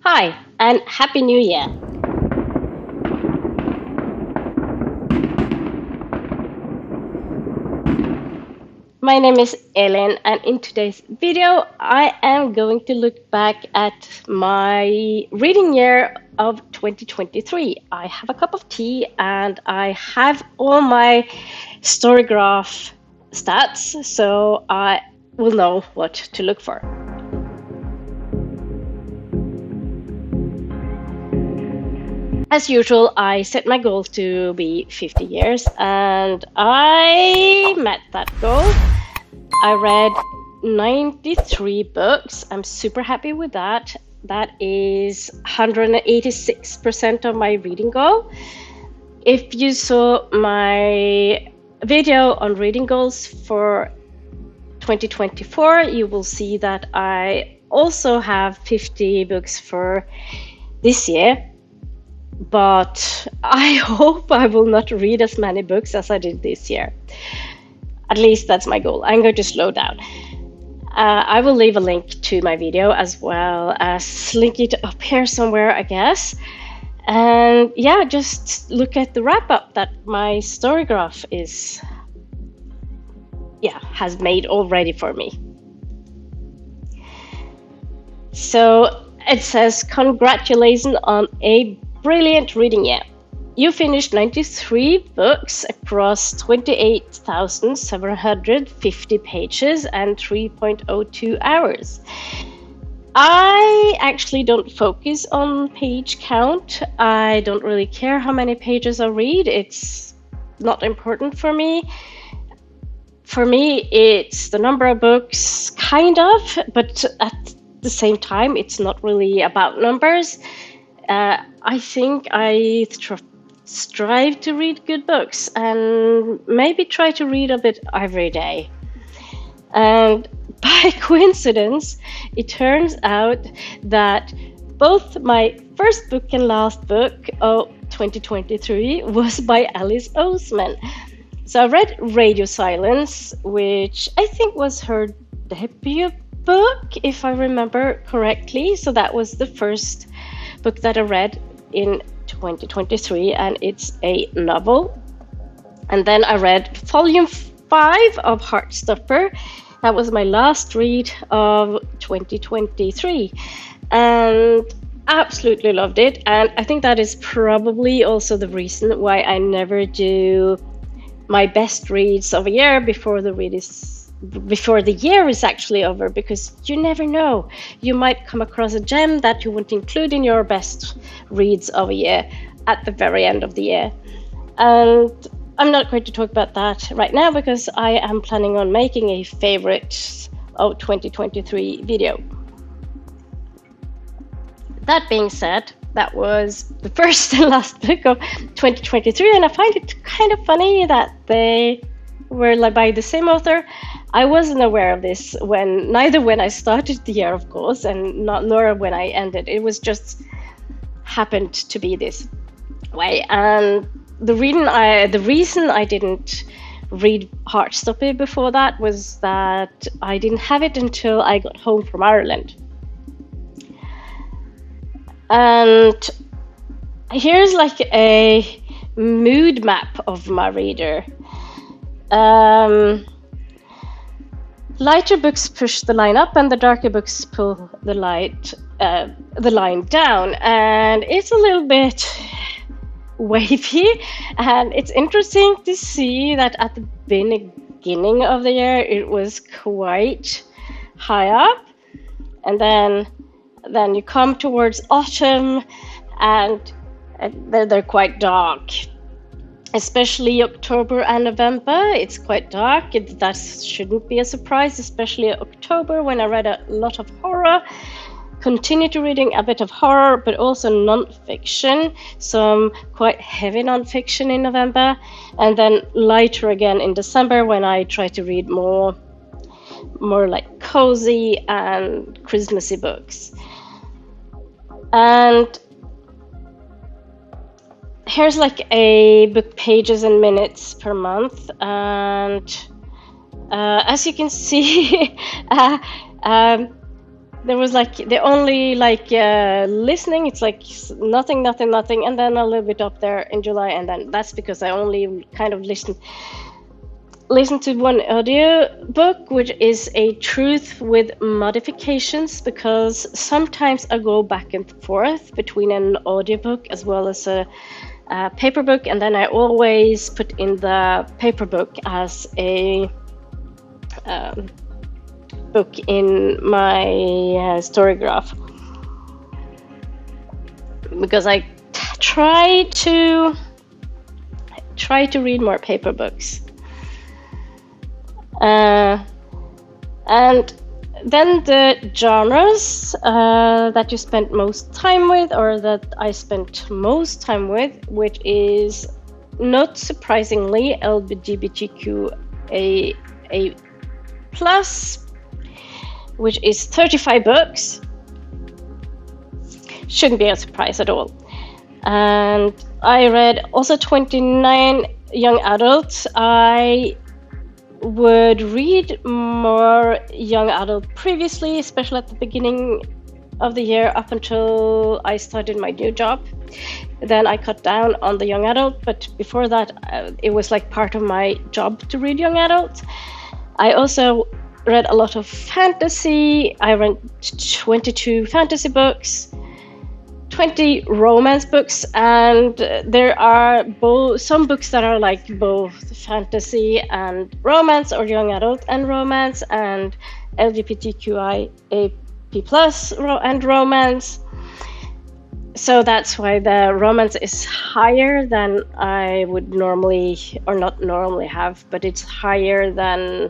Hi, and Happy New Year! My name is Elin, and in today's video, I am going to look back at my reading year of 2023. I have a cup of tea and I have all my Storygraph stats, so I will know what to look for. As usual, I set my goal to be 50 years, and I met that goal. I read 93 books. I'm super happy with that. That is 186% of my reading goal. If you saw my video on reading goals for 2024, you will see that I also have 50 books for this year. But I hope I will not read as many books as I did this year. At least that's my goal. I'm going to slow down. I will leave a link to my video as well as link it up here somewhere, I guess. And yeah, just look at the wrap up that my Storygraph has made already for me. So it says, congratulations on a brilliant reading year. You finished 93 books across 28,750 pages and 3.02 hours. I actually don't focus on page count. I don't really care how many pages I read. It's not important for me. For me, it's the number of books, kind of, but at the same time, it's not really about numbers. I think I strive to read good books and maybe try to read a bit every day. And by coincidence, it turns out that both my first book and last book of 2023 was by Alice Oseman. So I read Radio Silence, which I think was her debut book, if I remember correctly. So that was the first book that I read in 2023, and it's a novel. And then I read volume 5 of Heartstopper. That was my last read of 2023, and absolutely loved it. And I think that is probably also the reason why I never do my best reads of a year before the year is actually over, because you never know. You might come across a gem that you won't include in your best reads of a year at the very end of the year. And I'm not going to talk about that right now because I am planning on making a favorite of 2023 video. That being said, that was the first and last book of 2023, and I find it kind of funny that they were by the same author. I wasn't aware of this neither when I started the year, of course, and nor when I ended. It was just happened to be this way. And the reason I didn't read Heartstopper before that was that I didn't have it until I got home from Ireland. And here's like a mood map of my reader. Lighter books push the line up, and the darker books pull the line down. And it's a little bit wavy, and it's interesting to see that at the beginning of the year it was quite high up, and then you come towards autumn, and they're quite dark. Especially October and November, it's quite dark. That shouldn't be a surprise, especially October when I read a lot of horror. Continue to reading a bit of horror, but also non-fiction, some quite heavy non-fiction in November, and then lighter again in December when I try to read more like cozy and Christmassy books. And here's like a book pages and minutes per month, and as you can see, there was like the only like listening, it's like nothing, nothing, nothing, and then a little bit up there in July, and then that's because I only kind of listened to one audio book, which is a truth with modifications, because sometimes I go back and forth between an audiobook as well as a paper book, and then I always put in the paper book as a book in my story graph, because I try to read more paper books. And then the genres that you spent most time with, or that I spent most time with, which is not surprisingly LGBTQIA+, which is 35 books. Shouldn't be a surprise at all. And I read also 29 young adults. I would read more young adult previously, especially at the beginning of the year up until I started my new job. Then I cut down on the young adult, but before that it was like part of my job to read young adult. I also read a lot of fantasy. I read 22 fantasy books, 20 romance books, and there are some books that are like both fantasy and romance, or young adult and romance, and LGBTQIA+ and romance. So that's why the romance is higher than I would normally, or not normally have, but it's higher than,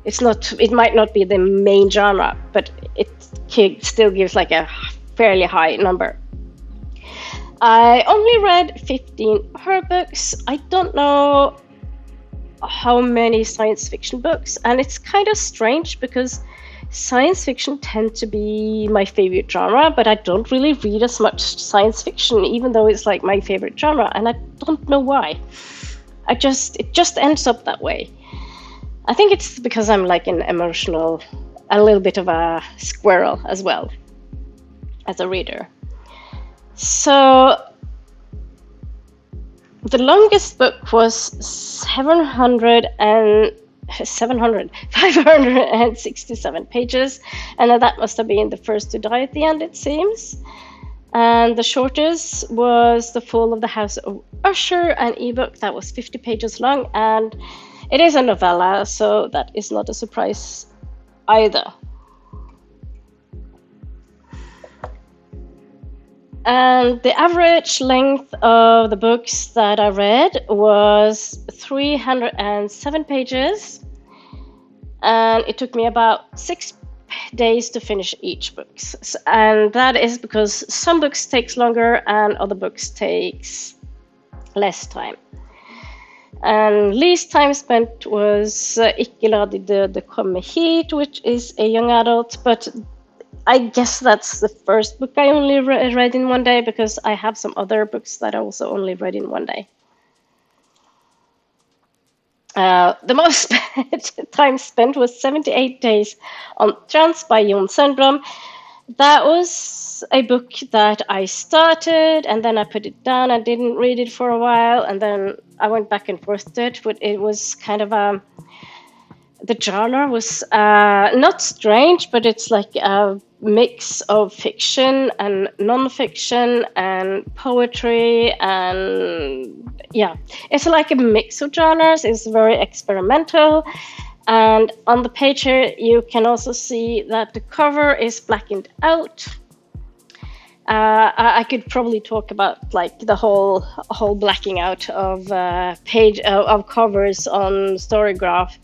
it might not be the main genre, but it still gives like a fairly high number. I only read 15 horror books. I don't know how many science fiction books, and it's kind of strange because science fiction tends to be my favorite genre, but I don't really read as much science fiction, even though it's like my favorite genre, and I don't know why. It just ends up that way. I think it's because I'm like an emotional, a little bit of a squirrel as well as a reader. So the longest book was 567 pages, and that must have been The First to Die at the End, it seems. And the shortest was The Fall of the House of Usher, an ebook that was 50 pages long, and it is a novella, so that is not a surprise either. And the average length of the books that I read was 307 pages, and it took me about 6 days to finish each book. And that is because some books takes longer and other books takes less time. And least time spent was Ikke la de døde komme hit, which is a young adult, but I guess that's the first book I only read in one day, because I have some other books that I also only read in one day. The most time spent was 78 days on Trans by Jon Sundblom. That was a book that I started and then I put it down. I didn't read it for a while, and then I went back and forth to it, but it was kind of the genre was not strange, but it's like a mix of fiction and non-fiction and poetry, and yeah, it's like a mix of genres. It's very experimental, and on the page here you can also see that the cover is blackened out. I could probably talk about like the whole blacking out of page of covers on Storygraph.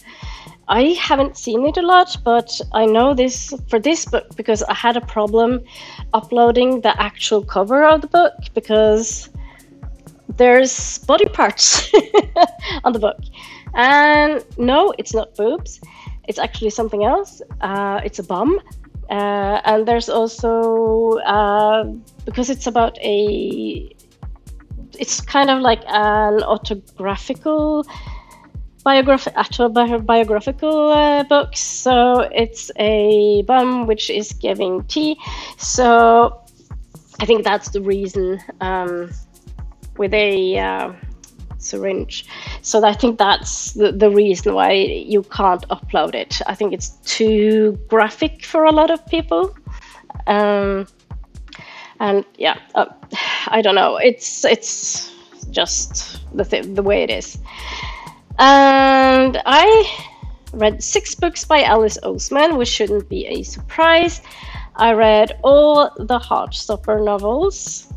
I haven't seen it a lot, but I know this for this book because I had a problem uploading the actual cover of the book, because there's body parts on the book. And no, it's not boobs. It's actually something else. It's a bum. And there's also, because it's about it's kind of like an autographical autobiographical books. So it's a bum which is giving tea. So I think that's the reason, with a syringe. So I think that's the reason why you can't upload it. I think it's too graphic for a lot of people. And yeah, I don't know. It's just the way it is. And I read 6 books by Alice Oseman, which shouldn't be a surprise. I read all the Heartstopper novels.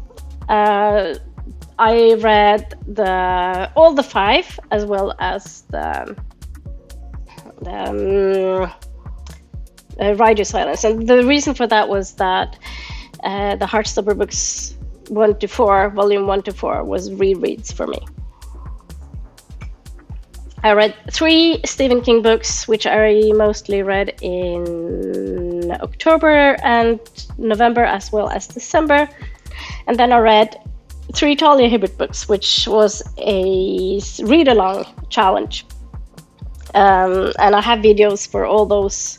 I read all the 5, as well as the Radio Silence. And the reason for that was that the Heartstopper books 1 to 4, volume 1 to 4, was rereads for me. I read 3 Stephen King books, which I mostly read in October and November, as well as December. And then I read 3 Talia Hibbert books, which was a read-along challenge. And I have videos for all those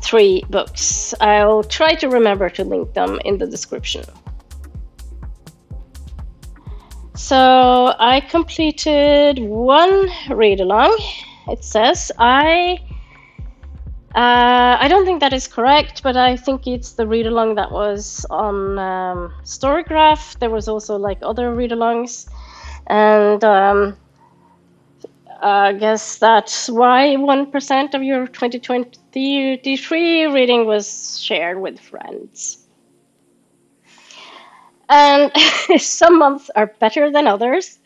3 books. I'll try to remember to link them in the description. So I completed 1 read-along. It says I don't think that is correct, but I think it's the read-along that was on Storygraph. There was also like other read-alongs, and I guess that's why 1% of your 2023 reading was shared with friends. And some months are better than others.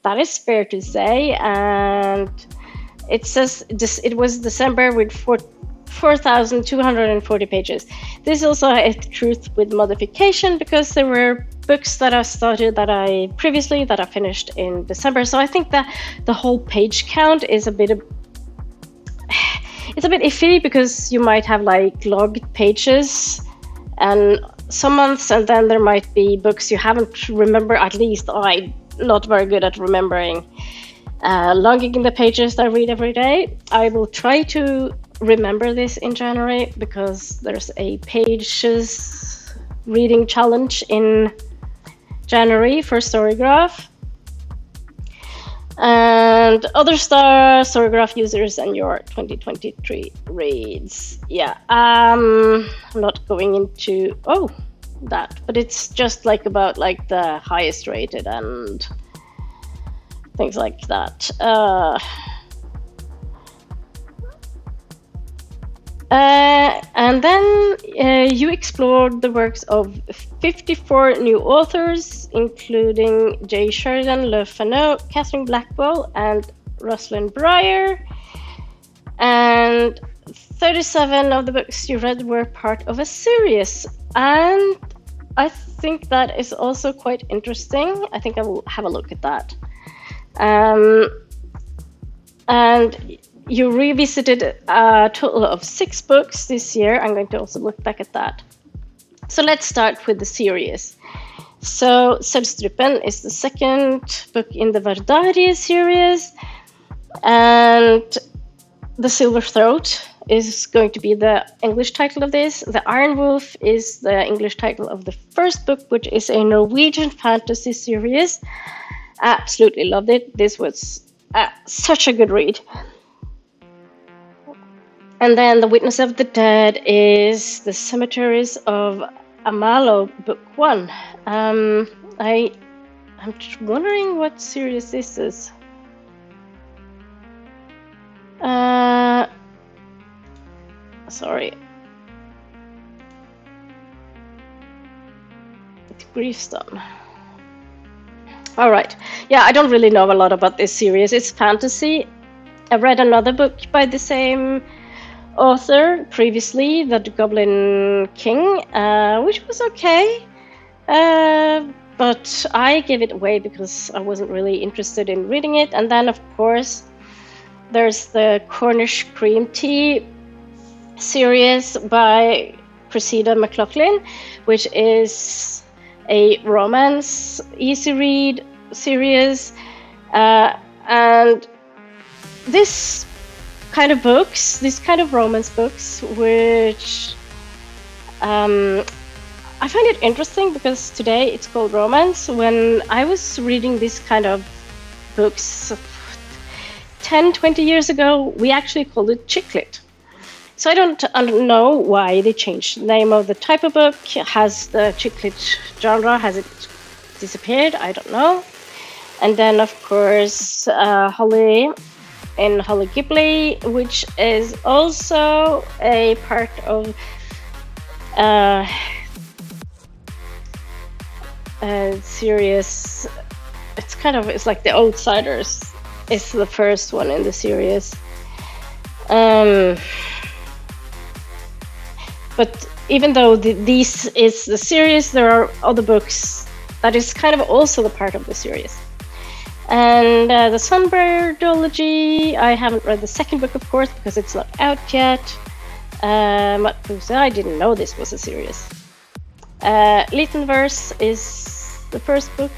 That is fair to say. And it says it was December with 4,240 pages. This is also a truth with modification, because there were books that I started that I finished in December. So I think that the whole page count is a bit iffy, because you might have like logged pages and some months, and then there might be books you haven't remembered. At least I'm not very good at remembering logging the pages that I read every day. I will try to remember this in January, because there's a pages reading challenge in January for Storygraph. And other Storygraph users and your 2023 reads. Yeah, I'm not going into that, but it's just like about like the highest rated and things like that. And then you explored the works of 54 new authors, including Jay Sheridan, Le Fanu, Catherine Blackwell, and Rosalind Breyer. And 37 of the books you read were part of a series. And I think that is also quite interesting. I think I will have a look at that. And you revisited a total of 6 books this year. I'm going to also look back at that. So let's start with the series. So Selvstrupen is the second book in the Vardarie series. And The Silver Throat is going to be the English title of this. The Iron Wolf is the English title of the first book, which is a Norwegian fantasy series. Absolutely loved it. This was such a good read. And then The Witness of the Dead is The Cemeteries of Amalo, Book 1. I'm just wondering what series this is. Sorry. It's Griefstone. All right. Yeah, I don't really know a lot about this series. It's fantasy. I read another book by the same author previously, The Goblin King, which was okay. But I gave it away because I wasn't really interested in reading it. And then, of course, there's the Cornish Cream Tea series by Cressida McLaughlin, which is a romance easy read series. And this kind of books, this kind of romance books, which I find it interesting because today it's called romance. When I was reading this kind of books 10, 20 years ago, we actually called it chick lit. So I don't know why they changed the name of the type of book. Has the chick lit genre, has it disappeared? I don't know. And then, of course, Holly Ghibli, which is also a part of series. It's like The Outsiders. It's the first one in the series. But even though this is the series, there are other books that is kind of also the part of the series. And the Sunbirdology, I haven't read the second book, of course, because it's not out yet. I didn't know this was a series. Littenverse is the first book.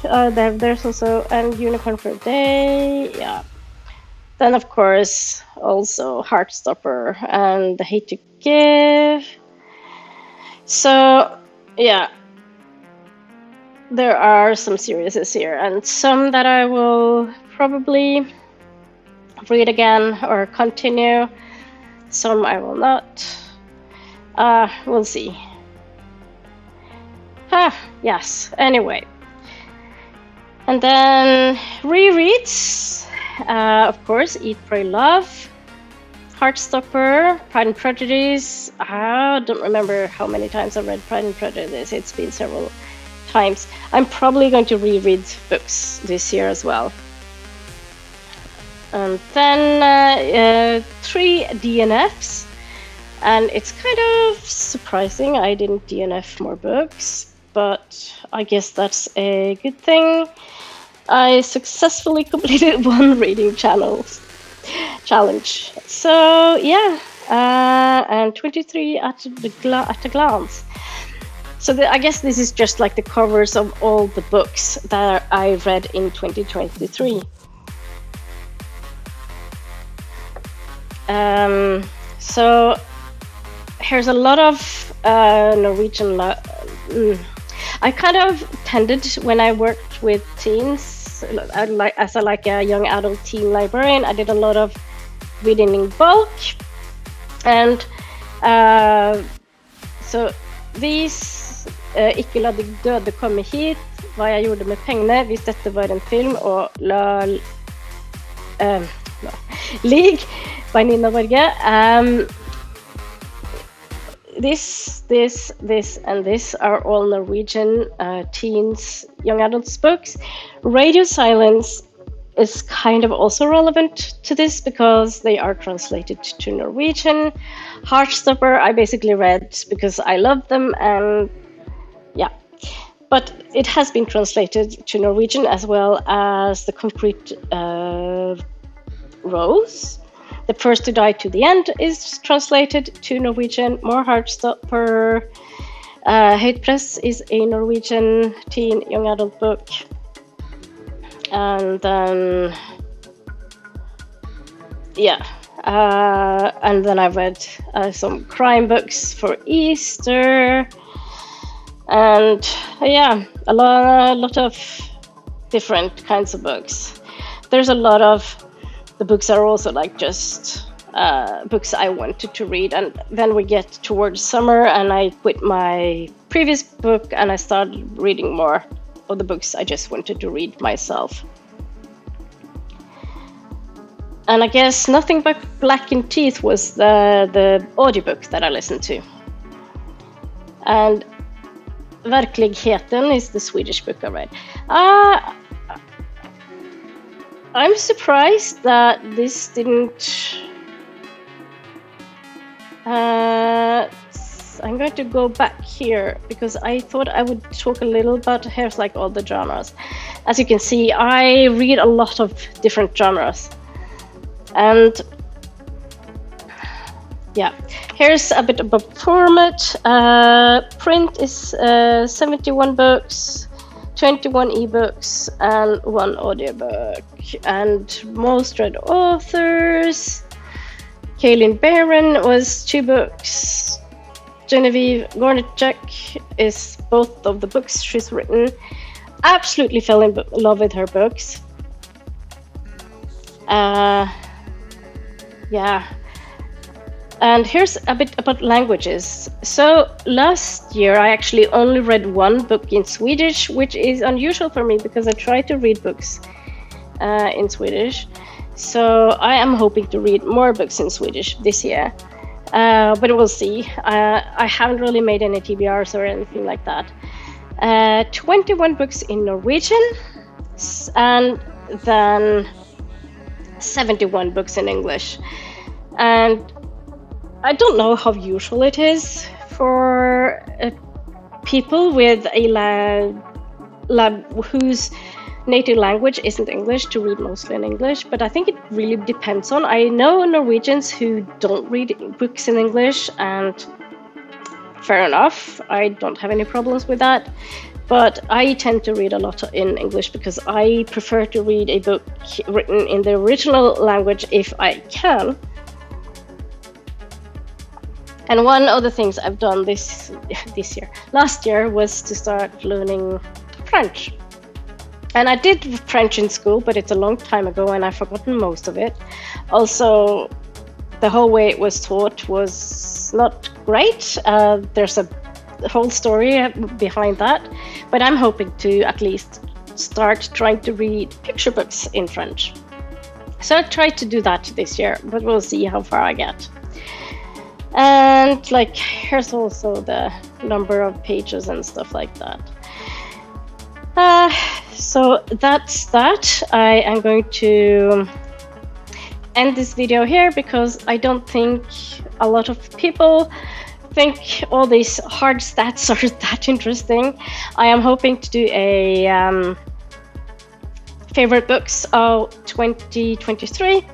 There's also a Unicorn for a Day. Yeah. Then, of course, also Heartstopper and The Hate to Give. So, yeah. There are some series here, and some that I will probably read again or continue. Some I will not. We'll see. Yes, anyway. And then rereads. Of course, Eat, Pray, Love. Heartstopper, Pride and Prejudice. I don't remember how many times I read Pride and Prejudice. It's been several times. I'm probably going to reread books this year as well. And then 3 DNFs. And it's kind of surprising I didn't DNF more books, but I guess that's a good thing. I successfully completed 1 reading challenge. So yeah, and 23 at a glance. So I guess this is just like the covers of all the books that I read in 2023. So here's a lot of Norwegian. I kind of tended, when I worked with teens, as a young adult teen librarian, I did a lot of reading in bulk. And so these Ikke la de døde komme hit, hva jeg gjorde med pengene hvis dette var en film, og Lig by Nina Borge. This, and this are all Norwegian teens, young adults books. Radio Silence is kind of also relevant to this because they are translated to Norwegian. Heartstopper I basically read because I love them, and yeah. But it has been translated to Norwegian, as well as The Concrete Rose. The First to Die to the End is translated to Norwegian. More Heartstopper. Hate Press is a Norwegian teen young adult book. And then, yeah. And then I read some crime books for Easter. And yeah, a lot of different kinds of books. There's a lot of the books are also like just books I wanted to read, and then we get towards summer and I quit my previous book and I started reading more of the books I just wanted to read myself. And I guess Nothing But Black in Teeth was the audiobook that I listened to. And Verkligheten is the Swedish book I read. I'm surprised that this didn't... I'm going to go back here because I thought I would talk a little about, here's like all the genres. As you can see, I read a lot of different genres. And yeah, here's a bit about format. Print is 71 books. 21 ebooks, and 1 audiobook. And most read authors: Kaylin Barron was 2 books. Genevieve Gornichek is both of the books she's written. Absolutely fell in love with her books. Yeah. And here's a bit about languages. So last year I actually only read 1 book in Swedish, which is unusual for me because I try to read books in Swedish. So I am hoping to read more books in Swedish this year. But we'll see. I haven't really made any TBRs or anything like that. 21 books in Norwegian, and then 71 books in English. And I don't know how usual it is for people with a lab whose native language isn't English to read mostly in English, but I think it really depends on. I know Norwegians who don't read books in English, and fair enough, I don't have any problems with that. But I tend to read a lot in English because I prefer to read a book written in the original language if I can. And one of the things I've done last year, was to start learning French. And I did French in school, but it's a long time ago and I've forgotten most of it. Also, the whole way it was taught was not great. There's a whole story behind that, but I'm hoping to at least start trying to read picture books in French. So I tried to do that this year, but we'll see how far I get. And like, here's also the number of pages and stuff like that. So that's that. I am going to end this video here because I don't think a lot of people think all these hard stats are that interesting. I am hoping to do a favorite books of 2023.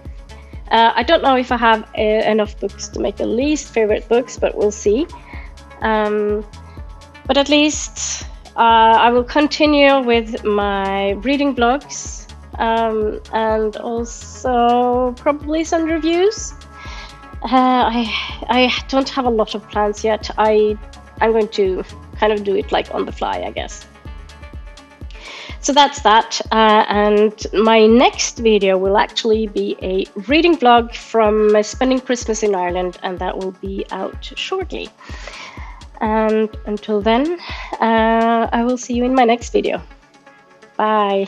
I don't know if I have enough books to make a least favorite books, but we'll see. But at least I will continue with my reading blogs, and also probably some reviews. I don't have a lot of plans yet. I'm going to kind of do it like on the fly, I guess. So that's that, and my next video will actually be a reading vlog from spending Christmas in Ireland, and that will be out shortly. And until then, I will see you in my next video. Bye.